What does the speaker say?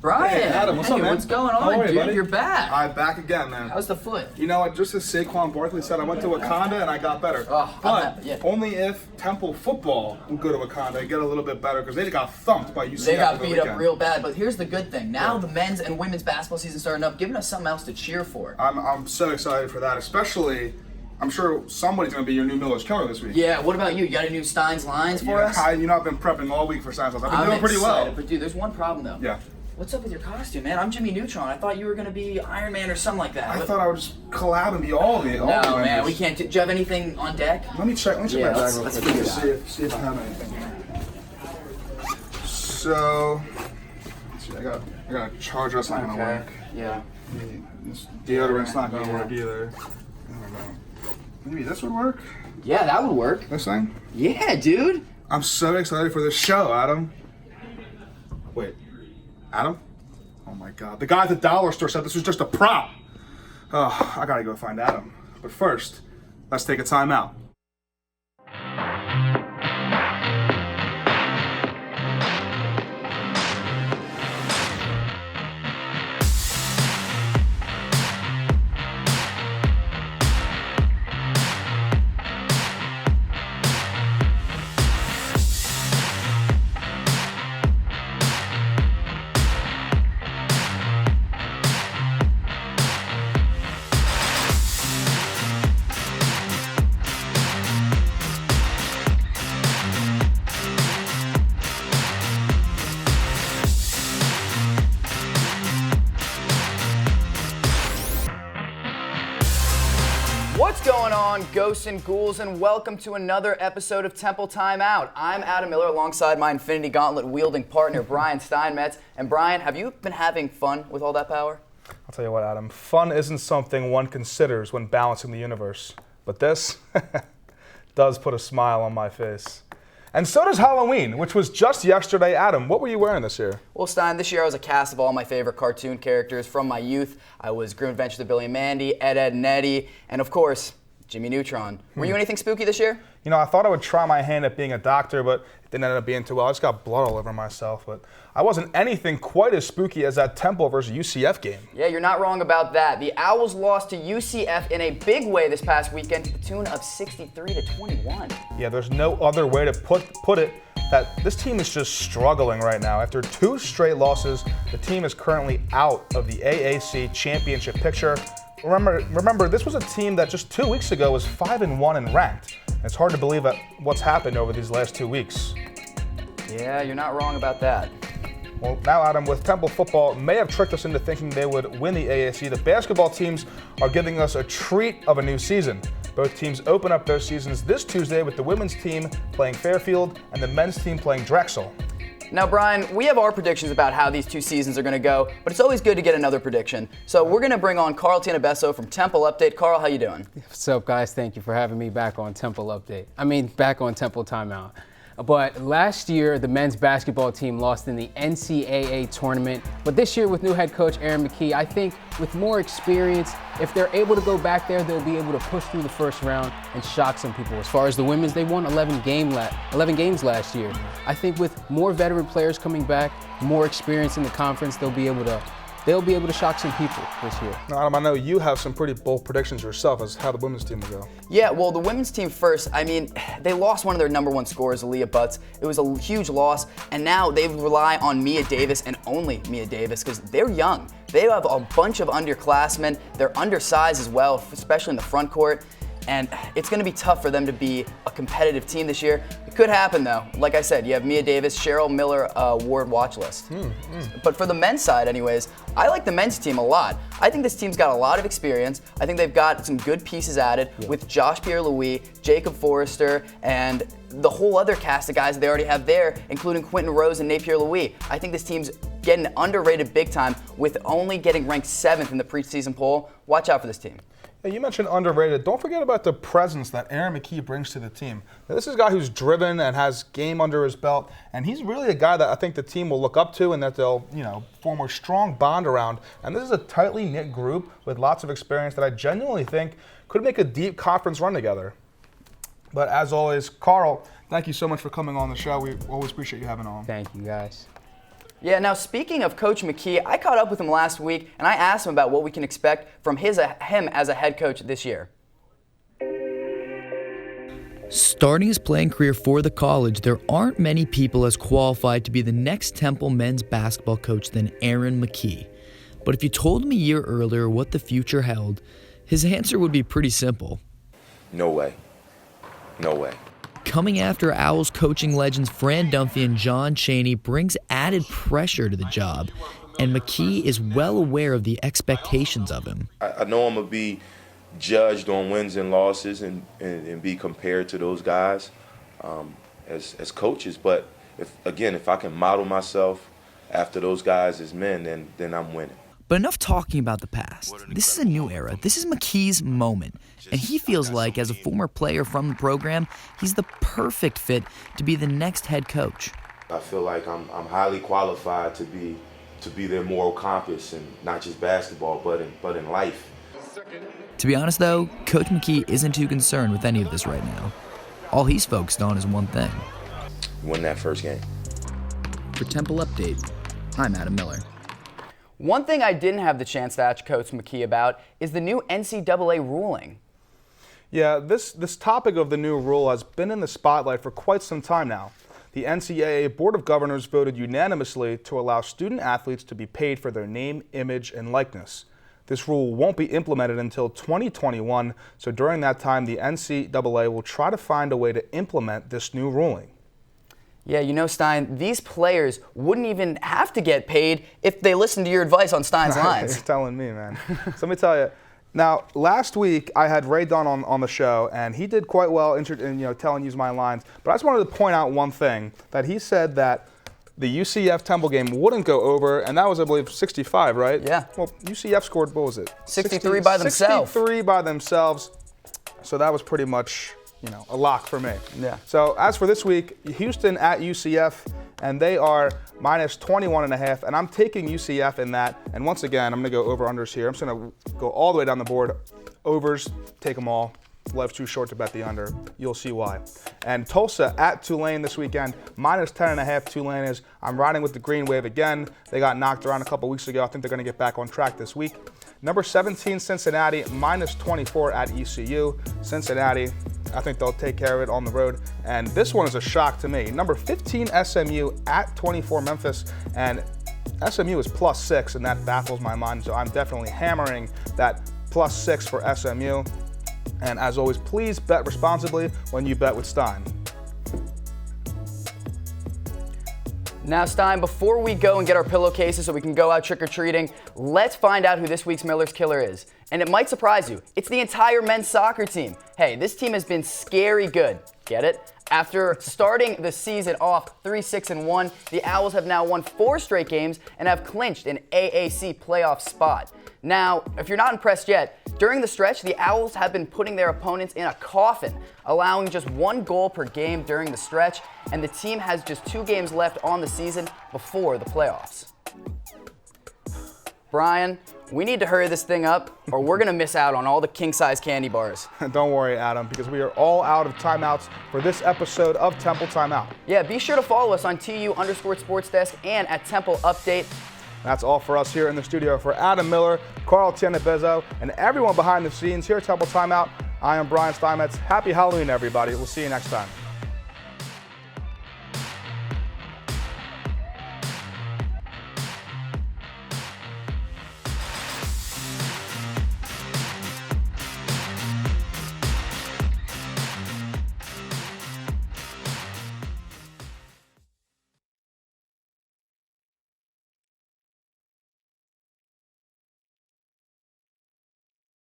Brian! Hey, Adam, what's up, man? What's going on, dude? Buddy? You're back. I'm back again, man. How's the foot? You know what? Just as Saquon Barkley said, I went to Wakanda and I got better. Oh, but yeah. only if Temple football would go to Wakanda and get a little bit better because they got thumped by UCF. They got beat up real bad, but here's the good thing. Now the men's and women's basketball season starting up, giving us something else to cheer for. I'm so excited for that, especially. I'm sure somebody's going to be your new Miller's Killer this week. Yeah, what about you? You got any new Stein's lines for us? I've been prepping all week for Stein's lines. I've been doing pretty well. But dude, there's one problem though. Yeah. What's up with your costume, man? I'm Jimmy Neutron. I thought you were going to be Iron Man or something like that. I thought I would just collab and be all the No, man, we can't. Do you have anything on deck? Let me check my bag real let's quick figure to it out. see if I have anything. So, let's see, I got a charger that's not going to work. Yeah. This deodorant's not going to work either. I don't know. Maybe this would work? Yeah, that would work. This thing? Yeah, dude. I'm so excited for this show, Adam. Wait, Adam? Oh my God. The guy at the dollar store said this was just a prop. Oh, I gotta go find Adam. But first, let's take a timeout. What's going on, ghosts and ghouls, and welcome to another episode of Temple Timeout. I'm Adam Miller alongside my Infinity Gauntlet wielding partner, Brian Steinmetz. And Brian, have you been having fun with all that power? I'll tell you what, Adam. Fun isn't something one considers when balancing the universe. But this does put a smile on my face. And so does Halloween, which was just yesterday. Adam, what were you wearing this year? Well, Stein, this year I was a cast of all my favorite cartoon characters from my youth. I was Grim Adventures of Billy and Mandy, Ed, Ed, and Eddie, and of course, Jimmy Neutron. Were you anything spooky this year? You know, I thought I would try my hand at being a doctor, but it didn't end up being too well. I just got blood all over myself. But I wasn't anything quite as spooky as that Temple versus UCF game. Yeah, you're not wrong about that. The Owls lost to UCF in a big way this past weekend to the tune of 63-21. Yeah, there's no other way to put it that this team is just struggling right now. After 2 straight losses, the team is currently out of the AAC championship picture. Remember, this was a team that just 2 weeks ago was 5-1 and ranked. And it's hard to believe that what's happened over these last 2 weeks. Yeah, you're not wrong about that. Well, now, Adam, with Temple football may have tricked us into thinking they would win the AAC. The basketball teams are giving us a treat of a new season. Both teams open up their seasons this Tuesday with the women's team playing Fairfield and the men's team playing Drexel. Now, Brian, we have our predictions about how these 2 seasons are going to go, but it's always good to get another prediction. So we're going to bring on Carl Tienabeso from Temple Update. Carl, how you doing? What's up, guys? Thank you for having me back on Temple Update. Back on Temple Timeout. But last year, the men's basketball team lost in the NCAA tournament. But this year, with new head coach McKee, I think with more experience, if they're able to go back there, they'll be able to push through the first round and shock some people. As far as the women's, they won 11 games last year. I think with more veteran players coming back, more experience in the conference, they'll be able to shock some people this year. Now, Adam, I know you have some pretty bold predictions yourself as how the women's team will go. Yeah, well, the women's team first, they lost one of their number 1 scorers, Aaliyah Butts. It was a huge loss, and now they rely on Mia Davis and only Mia Davis because they're young. They have a bunch of underclassmen. They're undersized as well, especially in the front court. And it's going to be tough for them to be a competitive team this year. It could happen, though. Like I said, you have Mia Davis, Cheryl Miller Ward watch list. But for the men's side, anyways, I like the men's team a lot. I think this team's got a lot of experience. I think they've got some good pieces added with Josh Pierre-Louis, Jacob Forrester, and the whole other cast of guys they already have there, including Quentin Rose and Napier Louis. I think this team's getting underrated big time with only getting ranked 7th in the preseason poll. Watch out for this team. Hey, you mentioned underrated. Don't forget about the presence that Aaron McKee brings to the team. Now, this is a guy who's driven and has game under his belt, and he's really a guy that I think the team will look up to and that they'll, form a strong bond around. And this is a tightly knit group with lots of experience that I genuinely think could make a deep conference run together. But as always, Carl, thank you so much for coming on the show. We always appreciate you having on. Thank you, guys. Yeah, now speaking of Coach McKee, I caught up with him last week, and I asked him about what we can expect from him as a head coach this year. Starting his playing career for the college, there aren't many people as qualified to be the next Temple men's basketball coach than Aaron McKee. But if you told him a year earlier what the future held, his answer would be pretty simple. No way. No way. Coming after Owls coaching legends Fran Dunphy and John Chaney brings added pressure to the job, and McKee is well aware of the expectations of him. I know I'm going to be judged on wins and losses and be compared to those guys as coaches, but if I can model myself after those guys as men, then I'm winning. But enough talking about the past. This is a new era. This is McKee's moment. And he feels like, as a former player from the program, he's the perfect fit to be the next head coach. I feel like I'm highly qualified to be their moral compass, and not just basketball, but in life. To be honest, though, Coach McKee isn't too concerned with any of this right now. All he's focused on is one thing. Win that first game. For Temple Update, I'm Adam Miller. One thing I didn't have the chance to ask Coach McKee about is the new NCAA ruling. Yeah, this topic of the new rule has been in the spotlight for quite some time now. The NCAA Board of Governors voted unanimously to allow student athletes to be paid for their name, image, and likeness. This rule won't be implemented until 2021, so during that time, the NCAA will try to find a way to implement this new ruling. Yeah, you know, Stein, these players wouldn't even have to get paid if they listened to your advice on Stein's lines. You're telling me, man. So let me tell you. Now, last week I had Ray Dunn on the show, and he did quite well in telling you my lines. But I just wanted to point out one thing, that he said that the UCF Temple game wouldn't go over, and that was, I believe, 65, right? Yeah. Well, UCF scored, what was it? 63 by themselves. 63 by themselves. So that was pretty much, a lock for me. Yeah. So as for this week, Houston at UCF, and they are minus 21.5, and I'm taking UCF in that. And once again, I'm going to go over-unders here. I'm just going to go all the way down the board. Overs, take them all. Life's too short to bet the under. You'll see why. And Tulsa at Tulane this weekend, minus 10.5 Tulane is. I'm riding with the Green Wave again. They got knocked around a couple weeks ago. I think they're going to get back on track this week. Number 17, Cincinnati, minus 24 at ECU. Cincinnati, I think they'll take care of it on the road. And this one is a shock to me. Number 15, SMU at 24, Memphis. And SMU is plus 6, and that baffles my mind. So I'm definitely hammering that plus 6 for SMU. And as always, please bet responsibly when you bet with Stein. Now, Stein, before we go and get our pillowcases so we can go out trick-or-treating, let's find out who this week's Miller's Killer is. And it might surprise you. It's the entire men's soccer team. Hey, this team has been scary good. Get it? After starting the season off 3-6-1, the Owls have now won 4 straight games and have clinched an AAC playoff spot. Now, if you're not impressed yet, during the stretch, the Owls have been putting their opponents in a coffin, allowing just 1 goal per game during the stretch, and the team has just 2 games left on the season before the playoffs. Brian, we need to hurry this thing up, or we're going to miss out on all the king-size candy bars. Don't worry, Adam, because we are all out of timeouts for this episode of Temple Timeout. Yeah, be sure to follow us on TU_SportsDesk and at Temple Update. That's all for us here in the studio. For Adam Miller, Carl Tienabeso, and everyone behind the scenes here at Temple Timeout, I am Brian Steinmetz. Happy Halloween, everybody. We'll see you next time.